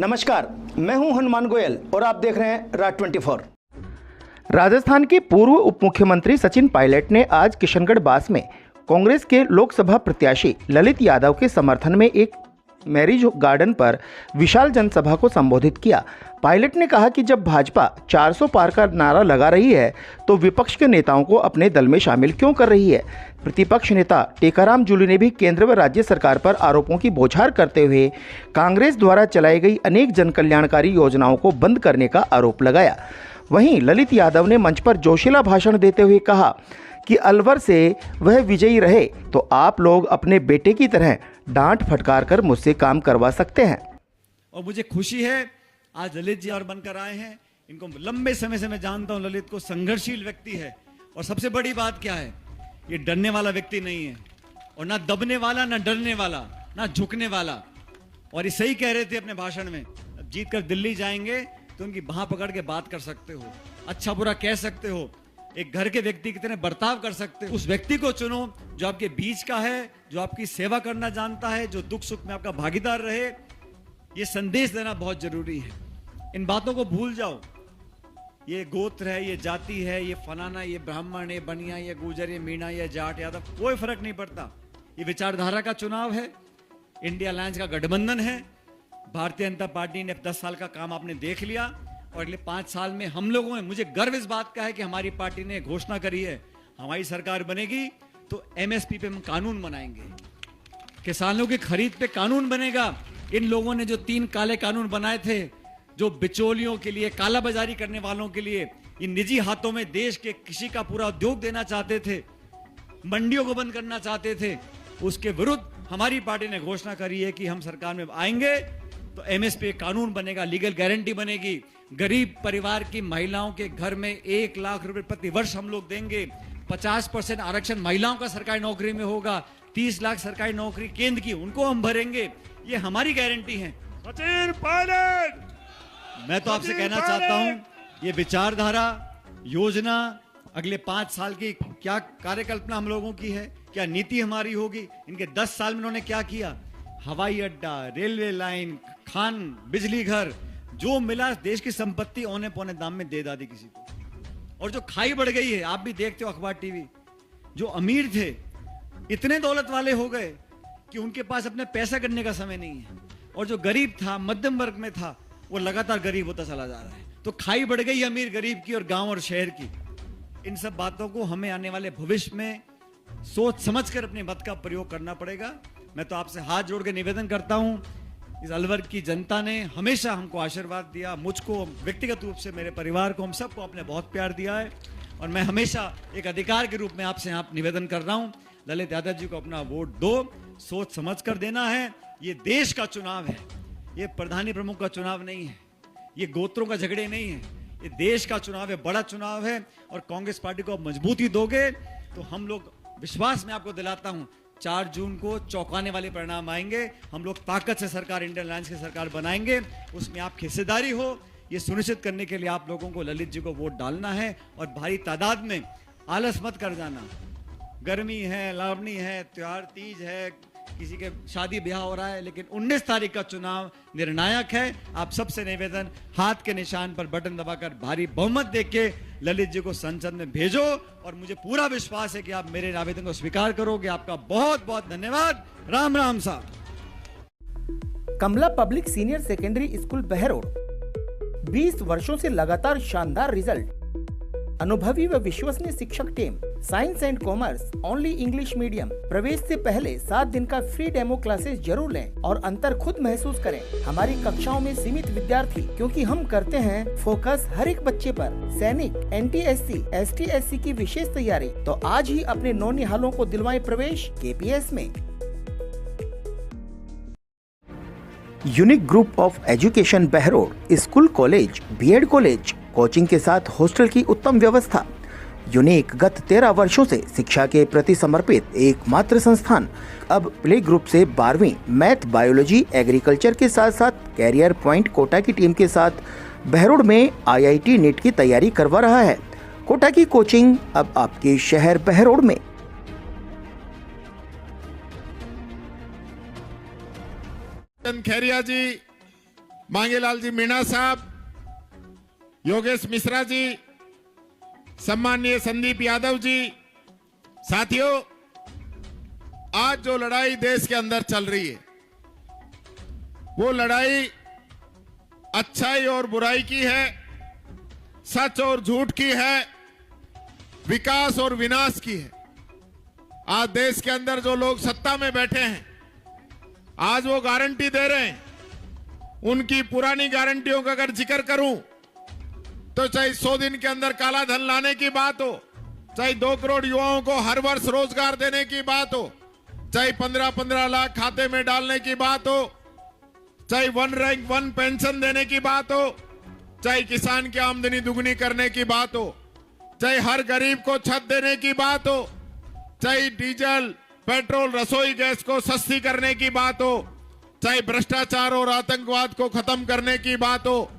नमस्कार, मैं हूं हनुमान गोयल और आप देख रहे हैं राज 24। राजस्थान के पूर्व उप मुख्यमंत्री सचिन पायलट ने आज किशनगढ़ बास में कांग्रेस के लोकसभा प्रत्याशी ललित यादव के समर्थन में एक मैरिज गार्डन पर विशाल जनसभा को संबोधित किया। पायलट ने कहा कि जब भाजपा 400 पार का नारा लगा रही है तो विपक्ष के नेताओं को अपने दल में शामिल क्यों कर रही है। प्रतिपक्ष नेता टेकाराम जूली ने भी केंद्र व राज्य सरकार पर आरोपों की बौछार करते हुए कांग्रेस द्वारा चलाई गई अनेक जनकल्याणकारी योजनाओं को बंद करने का आरोप लगाया। वहीं ललित यादव ने मंच पर जोशीला भाषण देते हुए कहा कि अलवर से वह विजयी रहे तो आप लोग अपने बेटे की तरह डांट फटकार कर मुझसे काम करवा सकते हैं। और मुझे खुशी है आज ललित जी और बनकर आए हैं। इनको लंबे समय से मैं जानता हूं, ललित को संघर्षशील व्यक्ति है। और सबसे बड़ी बात क्या है, ये डरने वाला व्यक्ति नहीं है और ना दबने वाला, ना डरने वाला, ना झुकने वाला। और ये सही कह रहे थे अपने भाषण में, अब जीत कर दिल्ली जाएंगे तो उनकी बाह पकड़ के बात कर सकते हो, अच्छा बुरा कह सकते हो, एक घर के व्यक्ति की तरह बर्ताव कर सकते हो। उस व्यक्ति को चुनो जो आपके बीच का है, जो आपकी सेवा करना जानता है, जो दुख सुख में आपका भागीदार रहे। ये संदेश देना बहुत जरूरी है। इन बातों को भूल जाओ, ये गोत्र है, ये जाति है, ये फलाना, ये ब्राह्मण, ये बनिया, ये गुजर, ये मीणा, ये जाट, यादव, कोई फर्क नहीं पड़ता। ये विचारधारा का चुनाव है, इंडिया अलायंस का गठबंधन है। भारतीय जनता पार्टी ने 10 साल का काम आपने देख लिया और अगले 5 साल में हम लोगों में, मुझे गर्व इस बात का है कि हमारी पार्टी ने घोषणा करी है, हमारी सरकार बनेगी तो एमएसपी पे हम कानून बनाएंगे, किसानों की खरीद पे कानून बनेगा। इन लोगों ने जो 3 काले कानून बनाए थे, जो बिचौलियों के लिए, काला बाजारी करने वालों के लिए, इन निजी हाथों में देश के कृषि का पूरा उद्योग देना चाहते थे, मंडियों को बंद करना चाहते थे, उसके विरुद्ध हमारी पार्टी ने घोषणा करी है कि हम सरकार में आएंगे तो एमएसपी कानून बनेगा, लीगल गारंटी बनेगी। गरीब परिवार की महिलाओं के घर में 1 लाख रुपए प्रति वर्ष हम लोग देंगे। 50% आरक्षण महिलाओं का सरकारी नौकरी में होगा। 30 लाख सरकारी नौकरी केंद्र की, उनको हम भरेंगे। ये हमारी गारंटी है। सचिन पायलट, मैं तो आपसे कहना चाहता हूं, ये विचारधारा, योजना, अगले 5 साल की क्या कार्यकल्पना हम लोगों की है, क्या नीति हमारी होगी। इनके 10 साल में उन्होंने क्या किया, हवाई अड्डा, रेलवे लाइन, खान, बिजली घर, जो मिला देश की संपत्ति औने पौने दाम में दे दी किसी को। और जो खाई बढ़ गई है, आप भी देखते हो अखबार टीवी, जो अमीर थे इतने दौलत वाले हो गए कि उनके पास अपने पैसा करने का समय नहीं है, और जो गरीब था, मध्यम वर्ग में था, वो लगातार गरीब होता चला जा रहा है। तो खाई बढ़ गई अमीर गरीब की और गांव और शहर की। इन सब बातों को हमें आने वाले भविष्य में सोच समझकर अपने मत का प्रयोग करना पड़ेगा। मैं तो आपसे हाथ जोड़ के निवेदन करता हूं, इस अलवर की जनता ने हमेशा हमको आशीर्वाद दिया, मुझको व्यक्तिगत रूप से, मेरे परिवार को, हम सबको आपने बहुत प्यार दिया है। और मैं हमेशा एक अधिकार के रूप में आपसे यहाँ निवेदन कर रहा हूँ, ललित यादव जी को अपना वोट दो, सोच समझ कर देना है। ये देश का चुनाव है, ये प्रधानी प्रमुख का चुनाव नहीं है, ये गोत्रों का झगड़े नहीं है, ये देश का चुनाव है, बड़ा चुनाव है। और कांग्रेस पार्टी को मजबूती दोगे तो हम लोग, विश्वास में आपको दिलाता हूं, 4 जून को चौंकाने वाले परिणाम आएंगे। हम लोग ताकत से सरकार, इंडियन अलायंस की सरकार बनाएंगे। उसमें आपकी हिस्सेदारी हो, ये सुनिश्चित करने के लिए आप लोगों को ललित जी को वोट डालना है। और भारी तादाद में, आलस मत कर जाना। गर्मी है, लावणी है, त्योहार, तीज है, किसी के शादी ब्याह हो रहा है, लेकिन 19 तारीख का चुनाव निर्णायक है। आप सबसे निवेदन, हाथ के निशान पर बटन दबाकर भारी बहुमत देके ललित जी को संसद में भेजो। और मुझे पूरा विश्वास है कि आप मेरे आवेदन को स्वीकार करोगे। आपका बहुत बहुत धन्यवाद। राम राम साहब। Kamla public senior secondary school Behror, 20 वर्षों से लगातार शानदार रिजल्ट, अनुभवी व विश्वसनीय शिक्षक team, science and commerce, only English medium. प्रवेश से पहले 7 दिन का फ्री डेमो क्लासेस जरूर लें और अंतर खुद महसूस करें। हमारी कक्षाओं में सीमित विद्यार्थी, क्योंकि हम करते हैं फोकस हर एक बच्चे पर। सैनिक, NTSC, ST/SC की विशेष तैयारी, तो आज ही अपने नौनिहालों को दिलवाएं प्रवेश KPS में। Unique group of education Behror, school, college, BEd college, coaching के साथ हॉस्टल की उत्तम व्यवस्था। यूनिक गत 13 वर्षों से शिक्षा के प्रति समर्पित एकमात्र संस्थान। अब प्ले ग्रुप से 12वीं मैथ, बायोलॉजी, एग्रीकल्चर के साथ साथ कैरियर पॉइंट कोटा की टीम के साथ बहरोड में IIT नीट की तैयारी करवा रहा है। कोटा की कोचिंग अब आपके शहर बहरोड में। खैरिया जी मांगेलाल जी मीणा साहब, योगेश मिश्रा जी, सम्माननीय संदीप यादव जी। साथियों, आज जो लड़ाई देश के अंदर चल रही है, वो लड़ाई अच्छाई और बुराई की है, सच और झूठ की है, विकास और विनाश की है। आज देश के अंदर जो लोग सत्ता में बैठे हैं, आज वो गारंटी दे रहे हैं। उनकी पुरानी गारंटियों का अगर जिक्र करूं तो चाहे 100 दिन के अंदर काला धन लाने की बात हो, चाहे 2 करोड़ युवाओं को हर वर्ष रोजगार देने की बात हो, चाहे 15-15 लाख खाते में डालने की बात हो, चाहे 1 रैंक 1 पेंशन देने की बात हो, चाहे किसान की आमदनी दुगनी करने की बात हो, चाहे हर गरीब को छत देने की बात हो, चाहे डीजल पेट्रोल रसोई गैस को सस्ती करने की बात हो, चाहे भ्रष्टाचार और आतंकवाद को खत्म करने की बात हो,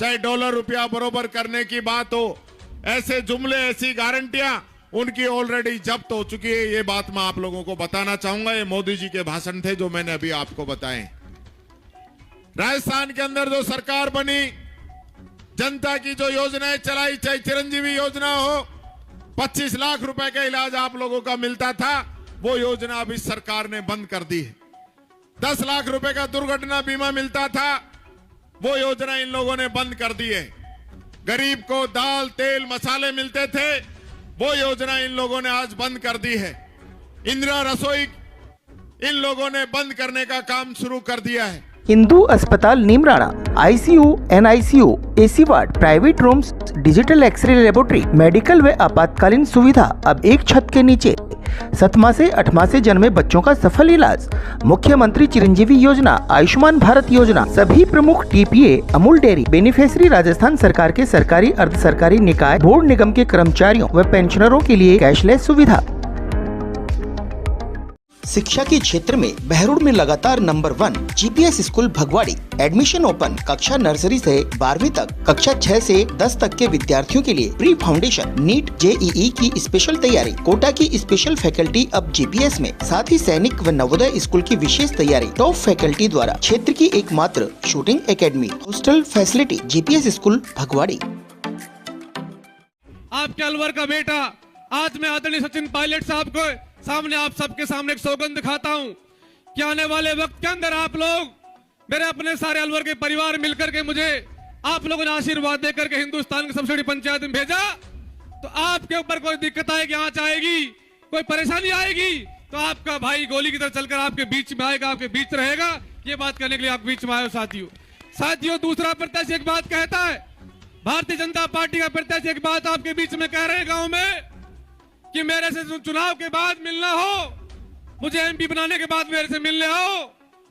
चाहे डॉलर रुपया बरोबर करने की बात हो, ऐसे जुमले, ऐसी गारंटियां उनकी ऑलरेडी जब्त हो चुकी है। ये बात मैं आप लोगों को बताना चाहूंगा। ये मोदी जी के भाषण थे जो मैंने अभी आपको बताए। राजस्थान के अंदर जो सरकार बनी, जनता की जो योजनाएं चलाई, चाहे चिरंजीवी योजना हो, 25 लाख रुपए का इलाज आप लोगों का मिलता था, वो योजना अभी सरकार ने बंद कर दी है। 10 लाख रुपए का दुर्घटना बीमा मिलता था, वो योजना इन लोगों ने बंद कर दी है। गरीब को दाल तेल मसाले मिलते थे, वो योजना इन लोगों ने आज बंद कर दी है। इंदिरा रसोई इन लोगों ने बंद करने का काम शुरू कर दिया है। हिंदू अस्पताल Neemrana, ICU, NICU, AC ward, private rooms, digital X ray laboratory, medical व आपातकालीन सुविधा अब एक छत के नीचे। 7 से 8 से जन्मे बच्चों का सफल इलाज, मुख्यमंत्री चिरंजीवी योजना, आयुष्मान भारत योजना, सभी प्रमुख TPA, Amul dairy, beneficiary Rajasthan सरकार के सरकारी, अर्ध सरकारी निकाय, बोर्ड निगम के कर्मचारियों व पेंशनरों के लिए कैशलेस सुविधा। शिक्षा के क्षेत्र में बहरुड़ में लगातार number 1 GPS school Bhagwadi. Admission open. कक्षा नर्सरी से 12वीं तक, कक्षा 6 से 10 तक के विद्यार्थियों के लिए प्री फाउंडेशन, नीट, जेईई की स्पेशल तैयारी, कोटा की स्पेशल फैकल्टी अब जीपीएस में, साथ ही सैनिक व नवोदय स्कूल की विशेष तैयारी टॉप फैकल्टी द्वारा। क्षेत्र की एकमात्र shooting academy, hostel facility, GPS school Bhagwadi. आपके अलवर का बेटा आज मैं आदरणीय सचिन पायलट साहब को सामने, आप सबके सामने एक सौगंध दिखाता हूं कि आने वाले वक्त के अंदर आप लोग, मेरे अपने सारे अलवर के परिवार मिलकर के मुझे आप लोगों ने आशीर्वाद देकर के हिंदुस्तान की सबसे बड़ी पंचायत में भेजा, तो आपके ऊपर कोई दिक्कत आएगी, आंच आएगी, कोई परेशानी आएगी, तो आपका भाई गोली की तरह चलकर आपके बीच में आएगा, आपके बीच रहेगा। ये बात करने के लिए आप बीच में आए हो साथियों। दूसरा प्रत्याशी एक बात कहता है, भारतीय जनता पार्टी का प्रत्याशी एक बात आपके बीच में कह रहे हैं गांव में कि मेरे से चुनाव के बाद मिलना हो, मुझे एमपी बनाने के बाद मेरे से मिलने हो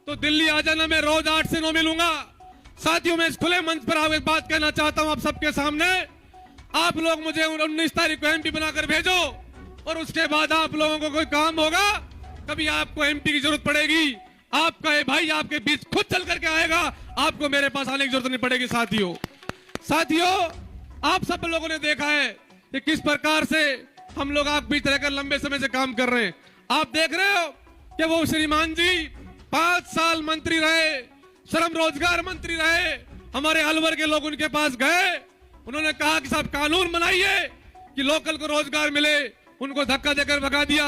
तो दिल्ली आ जाना, मैं रोज 8 से 9 मिलूंगा। साथियों, मैं इस खुले मंच पर एक बात कहना चाहता हूं आप सबके सामने, आप लोग मुझे 19 तारीख को एमपी बनाकर भेजो और उसके बाद आप लोगों को कोई काम होगा, कभी आपको एमपी की जरूरत पड़ेगी, आपका ये भाई आपके बीच खुद चल करके आएगा, आपको मेरे पास आने की जरूरत नहीं पड़ेगी। साथियों, आप सब लोगों ने देखा है कि किस प्रकार से हम लोग आप बीच रहकर लंबे समय से काम कर रहे हैं। आप देख रहे हो कि वो श्रीमान जी 5 साल मंत्री रहे, श्रम रोजगार मंत्री रहे, हमारे अलवर के लोग उनके पास गए, उन्होंने कहा कि साहब कानून बनाइए कि लोकल को रोजगार मिले, उनको धक्का देकर भगा दिया।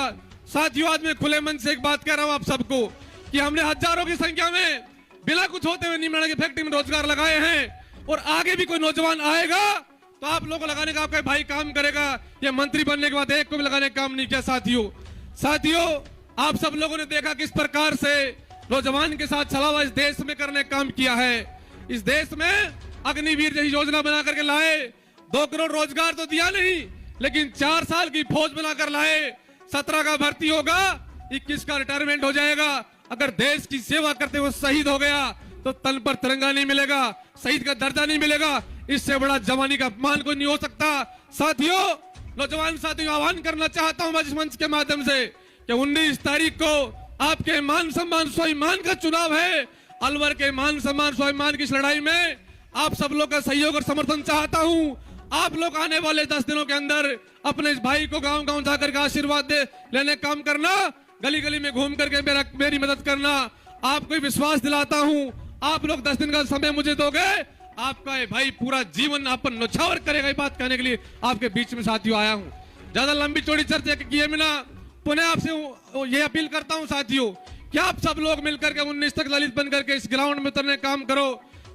साथियों, आज मैं खुले मन से एक बात कह रहा हूं आप सबको कि हमने हजारों की संख्या में बिना कुछ होते हुए नीमराणा की फैक्ट्री में रोजगार लगाए हैं और आगे भी कोई नौजवान आएगा तो आप लोगों को लगाने का आपका भाई काम करेगा। ये मंत्री बनने के बाद एक को भी लगाने का काम नहीं किया। साथियों, आप सब लोगों ने देखा किस प्रकार से नौजवान के साथ छलावा इस देश में करने का काम किया है। इस देश में अग्निवीर जैसी योजना बना करके लाए, 2 करोड़ रोजगार तो दिया नहीं, लेकिन 4 साल की फौज बनाकर लाए। 17 का भर्ती होगा, 21 का रिटायरमेंट हो जाएगा। अगर देश की सेवा करते हुए शहीद हो गया तो तन पर तिरंगा नहीं मिलेगा, शहीद का दर्जा नहीं मिलेगा। इससे बड़ा जवानी का अपमान कोई नहीं हो सकता। साथियों, नौजवान साथियों, आह्वान करना चाहता हूं इस मंच के माध्यम से कि 19 तारीख को आपके मान सम्मान स्वाभिमान का चुनाव है। अलवर के मान सम्मान स्वाभिमान की इस लड़ाई में आप सब लोग का सहयोग और समर्थन चाहता हूं। आप लोग आने वाले 10 दिनों के अंदर अपने इस भाई को गांव-गांव जाकर के आशीर्वाद लेने काम करना, गली गली में घूम करके मेरी मदद करना। आपको विश्वास दिलाता हूं, आप लोग 10 दिन का समय मुझे दोगे, आपका ये भाई पूरा जीवन अपन नौछावर करेगा। ये बात कहने के लिए आपके बीच में साथियों आया हूं। ज्यादा लंबी चौड़ी चर्चा किए बिना पुनः आपसे ये अपील करता हूं साथियों कि आप सब लोग मिलकर के 19 तक ललित बन करके इस ग्राउंड में उतरने काम करो।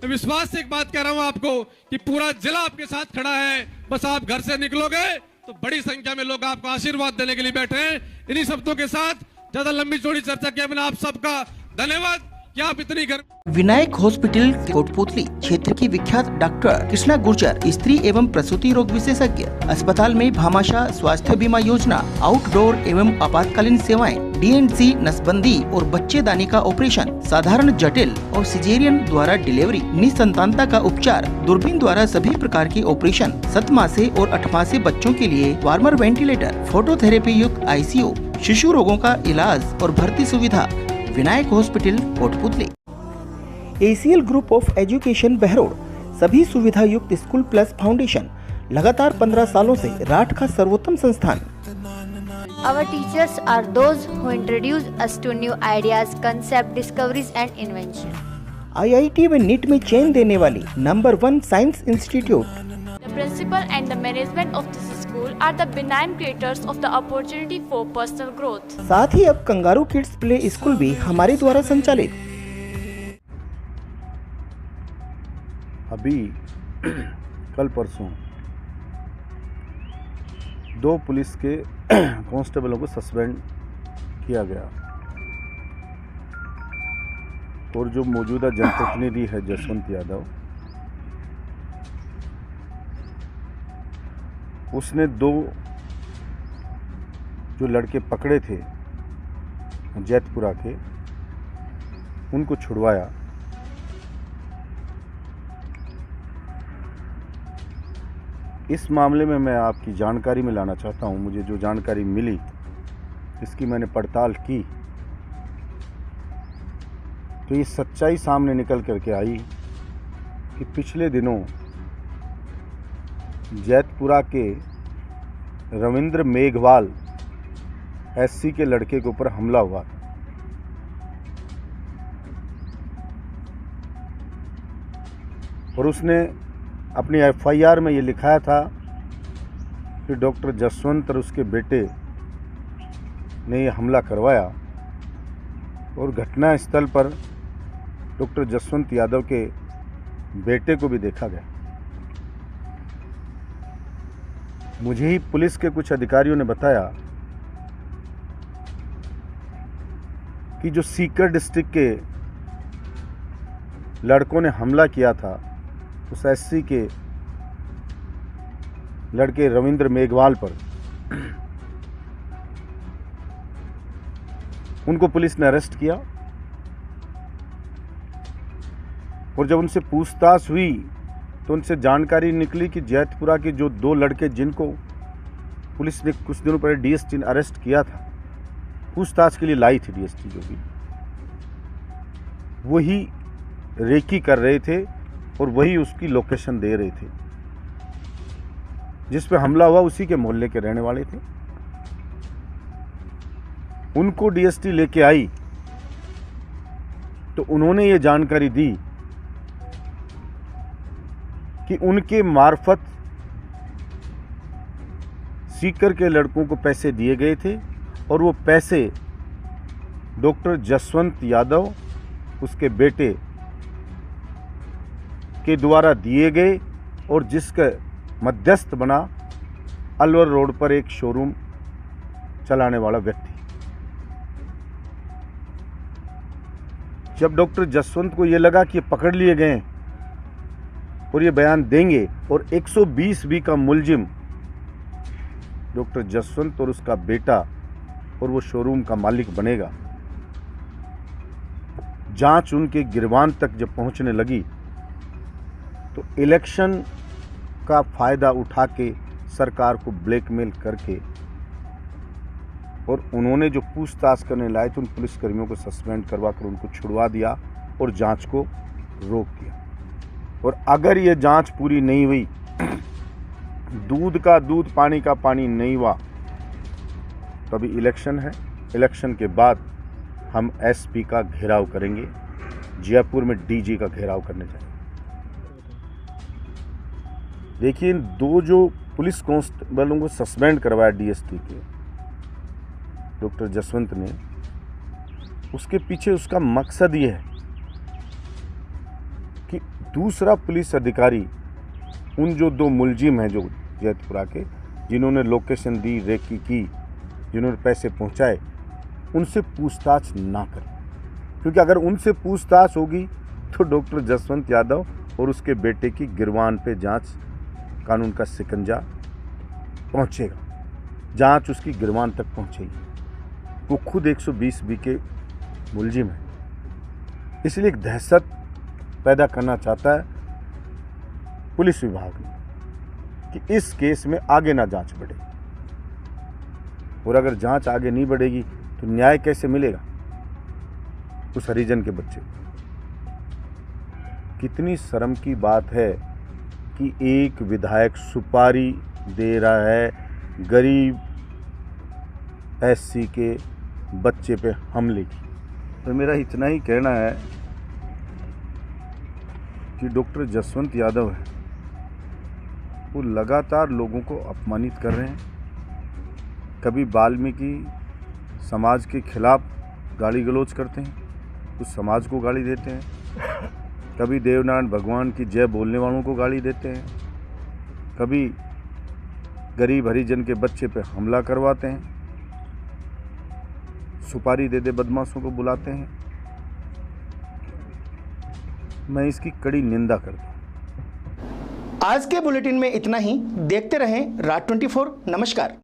मैं विश्वास से एक बात कह रहा हूं आपको कि पूरा जिला आपके साथ खड़ा है। बस आप घर से निकलोगे तो बड़ी संख्या में लोग आपको आशीर्वाद देने के लिए बैठे हैं। इन्हीं शब्दों के साथ ज्यादा लंबी चौड़ी चर्चा किए बिना आप सबका धन्यवाद कि आप इतनी घर। विनायक हॉस्पिटल कोटपुतली क्षेत्र की विख्यात डॉक्टर कृष्णा गुर्जर स्त्री एवं प्रसूति रोग विशेषज्ञ। अस्पताल में भामाशाह स्वास्थ्य बीमा योजना, आउटडोर एवं आपातकालीन सेवाएं, DNC नसबंदी और बच्चेदानी का ऑपरेशन, साधारण जटिल और सिजेरियन द्वारा डिलीवरी, निसंतानता का उपचार, दूरबीन द्वारा सभी प्रकार के ऑपरेशन, 7 मासे और 8 मासे बच्चों के लिए वार्मर वेंटिलेटर, फोटोथेरेपी युक्त ICU, शिशु रोगों का इलाज और भर्ती सुविधा। Vinayak hospital Kotputli. ACL group of education Behror सभी सुविधा युक्त स्कूल प्लस फाउंडेशन लगातार 15 सालों से राठ का सर्वोत्तम संस्थान। Our teachers are those who introduce us to new ideas, concept, discoveries and invention. IIT व NEET में चेन देने वाली number 1 science institute. The principal and the management of this school are the benign creators of the opportunity for personal growth. साथ ही अब kangaroo kids play school भी हमारे द्वारा संचालित। अभी कल परसों 2 पुलिस के कांस्टेबलों को सस्पेंड किया गया और जो मौजूदा जनप्रतिनिधि है जसवंत यादव, उसने 2 जो लड़के पकड़े थे जैतपुरा के, उनको छुड़वाया। इस मामले में मैं आपकी जानकारी में लाना चाहता हूं। मुझे जो जानकारी मिली इसकी मैंने पड़ताल की तो ये सच्चाई सामने निकल करके आई कि पिछले दिनों जैतपुरा के रविंद्र मेघवाल SC के लड़के के ऊपर हमला हुआ था। और उसने अपनी FIR में ये लिखाया था कि डॉक्टर जसवंत और उसके बेटे ने ये हमला करवाया और घटना स्थल पर डॉक्टर जसवंत यादव के बेटे को भी देखा गया। मुझे ही पुलिस के कुछ अधिकारियों ने बताया कि जो सीकर डिस्ट्रिक्ट के लड़कों ने हमला किया था उस SC के लड़के रविंद्र मेघवाल पर, उनको पुलिस ने अरेस्ट किया और जब उनसे पूछताछ हुई तो उनसे जानकारी निकली कि जैतपुरा के जो 2 लड़के जिनको पुलिस ने कुछ दिनों पहले DST ने अरेस्ट किया था, पूछताछ के लिए लाई थी DST, जो भी वही रेकी कर रहे थे और वही उसकी लोकेशन दे रहे थे। जिस पे हमला हुआ उसी के मोहल्ले के रहने वाले थे। उनको DST लेके आई तो उन्होंने ये जानकारी दी कि उनके मार्फत सीकर के लड़कों को पैसे दिए गए थे और वो पैसे डॉक्टर जसवंत यादव उसके बेटे के द्वारा दिए गए और जिसका मध्यस्थ बना अलवर रोड पर एक शोरूम चलाने वाला व्यक्ति। जब डॉक्टर जसवंत को ये लगा कि ये पकड़ लिए गए और ये बयान देंगे और 120B का मुलजिम डॉक्टर जसवंत और उसका बेटा और वो शोरूम का मालिक बनेगा, जांच उनके गिरबान तक जब पहुंचने लगी तो इलेक्शन का फायदा उठा के सरकार को ब्लैकमेल करके और उन्होंने जो पूछताछ करने लाए थे उन पुलिसकर्मियों को सस्पेंड करवा कर उनको छुड़वा दिया और जांच को रोक दिया। और अगर ये जांच पूरी नहीं हुई, दूध का दूध पानी का पानी नहीं हुआ, तो अभी इलेक्शन है। इलेक्शन के बाद हम SP का घेराव करेंगे। जयपुर में डीजी का घेराव करने जाएंगे। देखिए, इन 2 जो पुलिस कांस्टेबलों को सस्पेंड करवाया डीएसपी के डॉक्टर जसवंत ने, उसके पीछे उसका मकसद ये है कि दूसरा पुलिस अधिकारी, उन जो 2 मुलजिम हैं जो जयपुरा के, जिन्होंने लोकेशन दी, रेकी की, जिन्होंने पैसे पहुंचाए, उनसे पूछताछ ना करें, क्योंकि अगर उनसे पूछताछ होगी तो डॉक्टर जसवंत यादव और उसके बेटे की गिरवान पे जांच, कानून का शिकंजा पहुंचेगा, जांच उसकी गिरवान तक पहुंचेगी। वो खुद 120B के मुलजिम है, इसलिए एक दहशत पैदा करना चाहता है पुलिस विभाग में कि इस केस में आगे ना जांच बढ़े, और अगर जांच आगे नहीं बढ़ेगी तो न्याय कैसे मिलेगा उस हरिजन के बच्चे को। कितनी शर्म की बात है कि एक विधायक सुपारी दे रहा है गरीब एससी के बच्चे पे हमले की। तो मेरा इतना ही कहना है कि डॉक्टर जसवंत यादव है, वो लगातार लोगों को अपमानित कर रहे हैं। कभी वाल्मीकि समाज के खिलाफ गाली गलौज करते हैं, उस समाज को गाली देते हैं, कभी देवनारायण भगवान की जय बोलने वालों को गाली देते हैं, कभी गरीब हरिजन के बच्चे पे हमला करवाते हैं, सुपारी दे दे बदमाशों को बुलाते हैं। मैं इसकी कड़ी निंदा करता हूँ। आज के बुलेटिन में इतना ही। देखते रहें राज 24। नमस्कार।